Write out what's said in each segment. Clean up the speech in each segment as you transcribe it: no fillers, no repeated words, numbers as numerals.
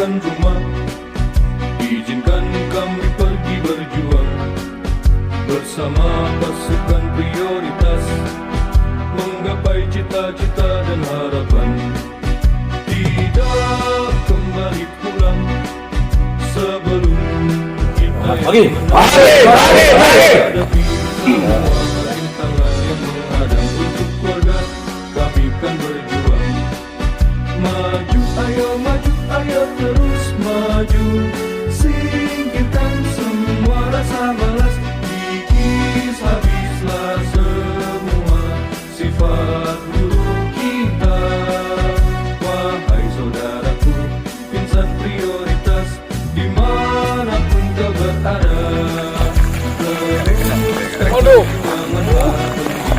tinggalkan rumah. Izinkan kami pergi berjuang bersama pasukan prioritas, menggapai cita-cita dan harapan. Tidak kembali pulang sebelum kita Lagi. hadapi semua rintangan yang menghadang untuk keluarga. Kami kan berjuang. Maju ayo terus maju. Singkirkan semua rasa malas. Kikis habislah semua sifat buruk kita. Wahai saudaraku, insan prioritas, dimanapun kau berada.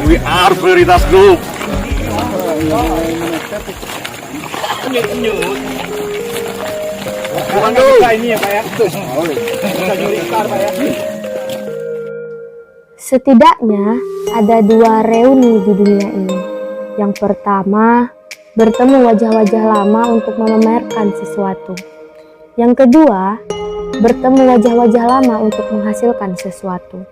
We are Prioritas Group. Setidaknya ada 2 reuni di dunia ini. Yang pertama, bertemu wajah-wajah lama untuk memamerkan sesuatu. Yang kedua, bertemu wajah-wajah lama untuk menghasilkan sesuatu.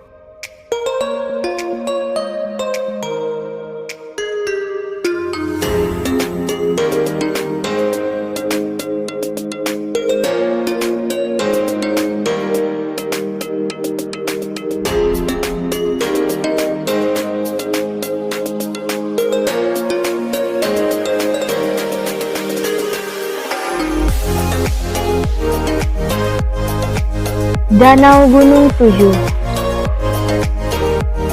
Danau Gunung Tujuh.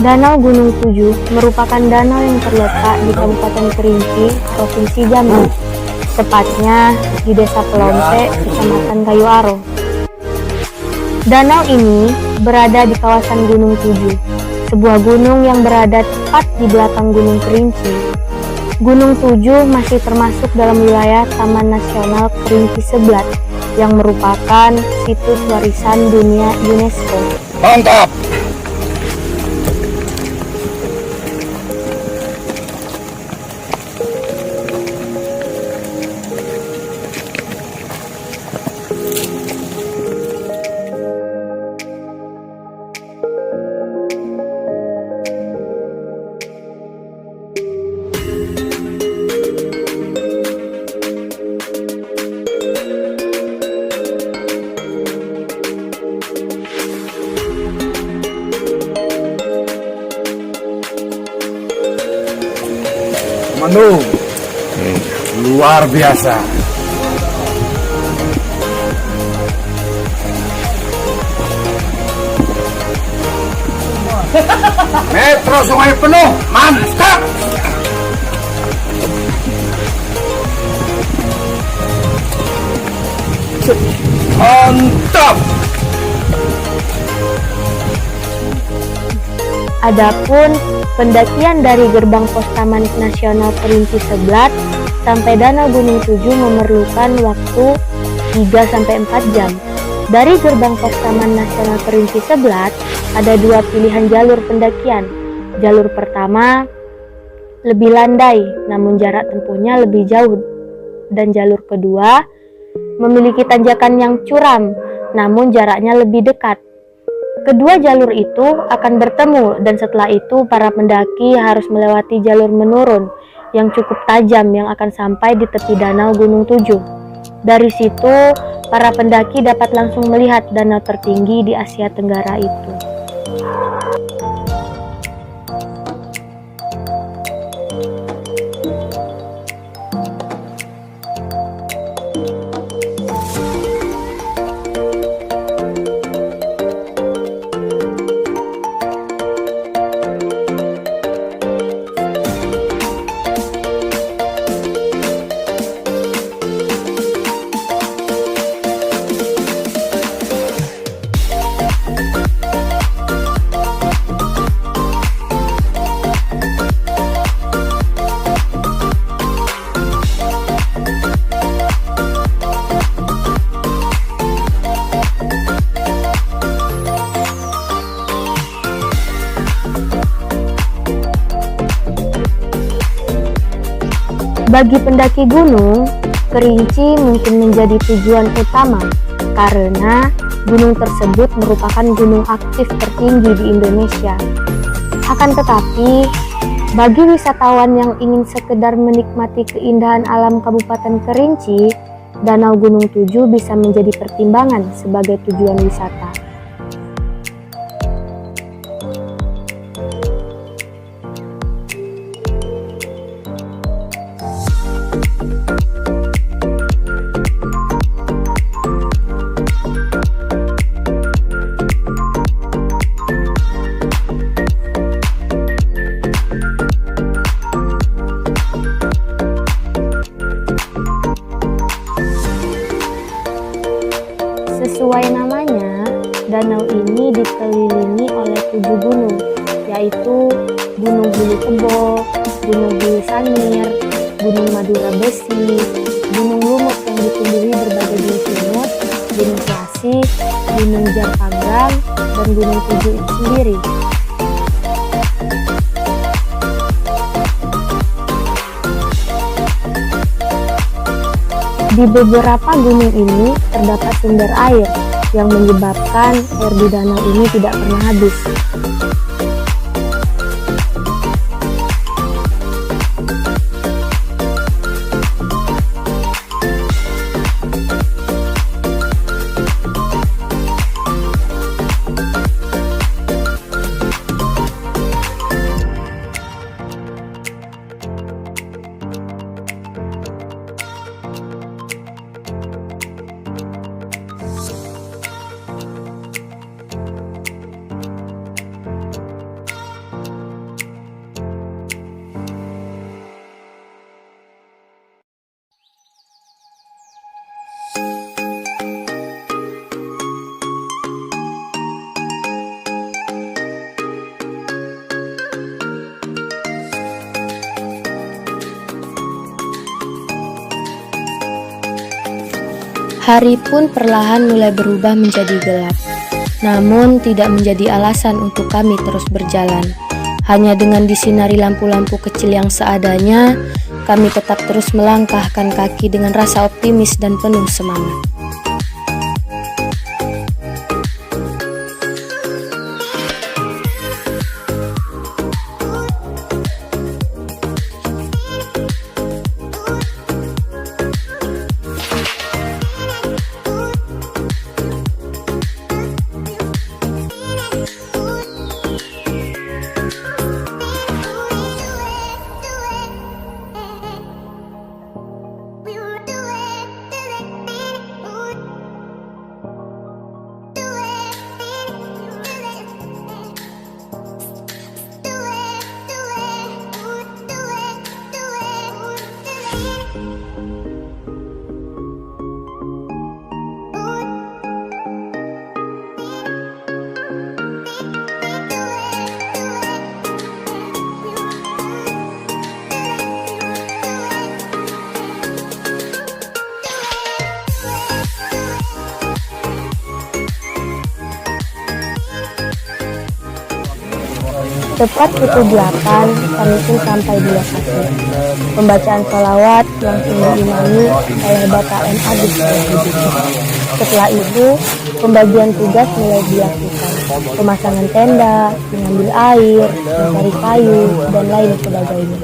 Danau Gunung Tujuh merupakan danau yang terletak di Kabupaten Kerinci, Provinsi Jambi, tepatnya di Desa Pelompe, Kecamatan Kayu Aro. Danau ini berada di kawasan Gunung Tujuh, sebuah gunung yang berada tepat di belakang Gunung Kerinci. Gunung Tujuh masih termasuk dalam wilayah Taman Nasional Kerinci Seblat, yang merupakan situs warisan dunia UNESCO. Mantap. Komando, luar biasa. Metro Sungai penuh, mantap. Mantap. Adapun pendakian dari gerbang pos Taman Nasional Kerinci Seblat sampai Danau Gunung Tujuh memerlukan waktu 3-4 jam. Dari gerbang pos Taman Nasional Kerinci Seblat ada 2 pilihan jalur pendakian. Jalur pertama lebih landai namun jarak tempuhnya lebih jauh, dan jalur kedua memiliki tanjakan yang curam namun jaraknya lebih dekat. Kedua jalur itu akan bertemu, dan setelah itu para pendaki harus melewati jalur menurun yang cukup tajam yang akan sampai di tepi Danau Gunung Tujuh. Dari situ, para pendaki dapat langsung melihat danau tertinggi di Asia Tenggara itu. Bagi pendaki gunung, Kerinci mungkin menjadi tujuan utama karena gunung tersebut merupakan gunung aktif tertinggi di Indonesia. Akan tetapi, bagi wisatawan yang ingin sekedar menikmati keindahan alam Kabupaten Kerinci, Danau Gunung Tujuh bisa menjadi pertimbangan sebagai tujuan wisata. Sesuai namanya, danau ini dikelilingi oleh 7 gunung, yaitu Gunung Hulu Kebo, Gunung Hulu Sangir, Gunung Madura Besi, Gunung Lumut yang ditumbuhi berbagai jenis lumut, Gunung Klasik, Gunung Jarpanggang, dan Gunung Tujuh itu sendiri. Di beberapa gunung ini terdapat sumber air yang menyebabkan air di danau ini tidak pernah habis. Hari pun perlahan mulai berubah menjadi gelap, namun tidak menjadi alasan untuk kami terus berjalan. Hanya dengan disinari lampu-lampu kecil yang seadanya, kami tetap terus melangkahkan kaki dengan rasa optimis dan penuh semangat. Tepat pukul 8, kami pun sampai di lokasi. Pembacaan sholawat langsung diimami oleh Bapak M. Agus. Setelah itu, pembagian tugas mulai dilakukan. Pemasangan tenda, mengambil air, mencari kayu, dan lain sebagainya.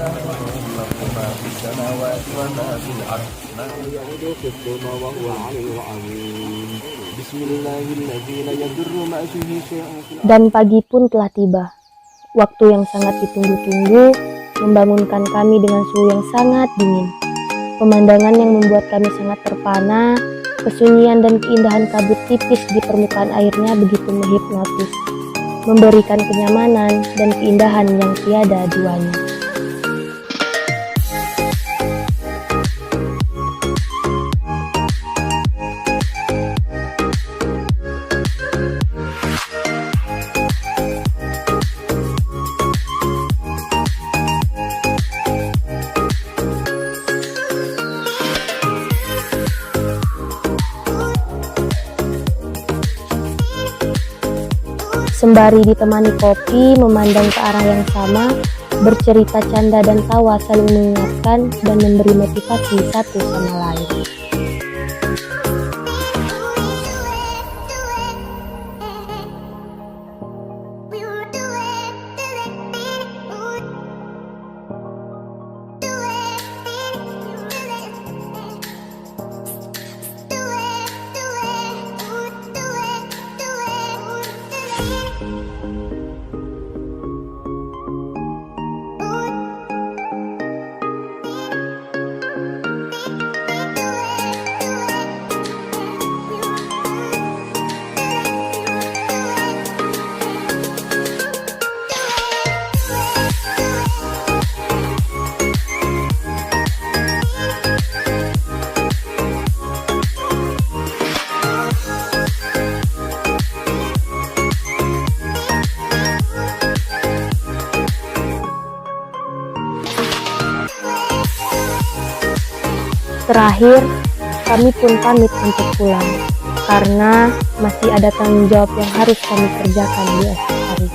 Dan pagi pun telah tiba. Waktu yang sangat ditunggu-tunggu membangunkan kami dengan suhu yang sangat dingin. Pemandangan yang membuat kami sangat terpana, kesunyian dan keindahan kabut tipis di permukaan airnya begitu menghipnotis, memberikan kenyamanan dan keindahan yang tiada duanya. Sembari ditemani kopi, memandang ke arah yang sama, bercerita canda dan tawa saling mengingatkan dan memberi motivasi satu sama lain. Terakhir, kami pun pamit untuk pulang, karena masih ada tanggung jawab yang harus kami kerjakan di esok hari.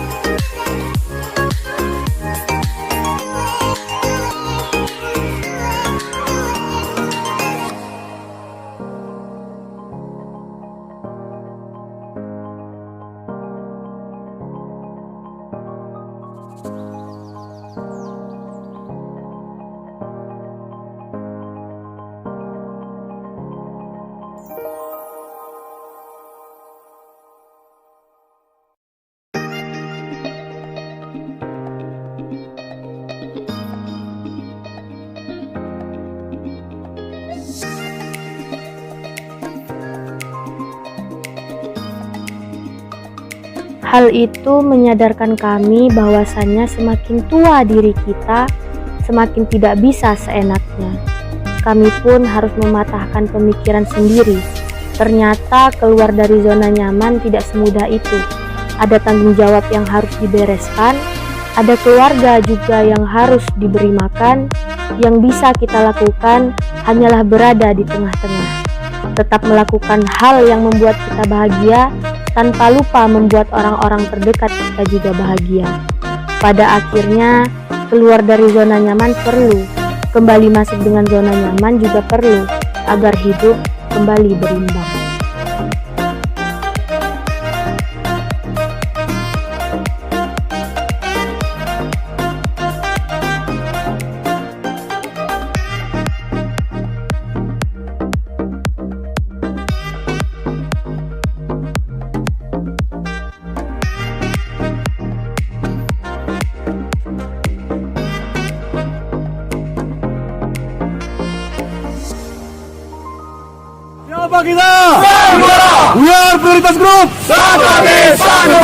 Hal itu menyadarkan kami bahwasannya semakin tua diri kita, semakin tidak bisa seenaknya. Kami pun harus mematahkan pemikiran sendiri. Ternyata keluar dari zona nyaman tidak semudah itu. Ada tanggung jawab yang harus dibereskan, ada keluarga juga yang harus diberi makan. Yang bisa kita lakukan hanyalah berada di tengah-tengah. Tetap melakukan hal yang membuat kita bahagia, tanpa lupa membuat orang-orang terdekat kita juga bahagia. Pada akhirnya, keluar dari zona nyaman perlu, kembali masuk dengan zona nyaman juga perlu, agar hidup kembali berimbang. Siapa kita? We are Prioritas Group. Satu hati, satu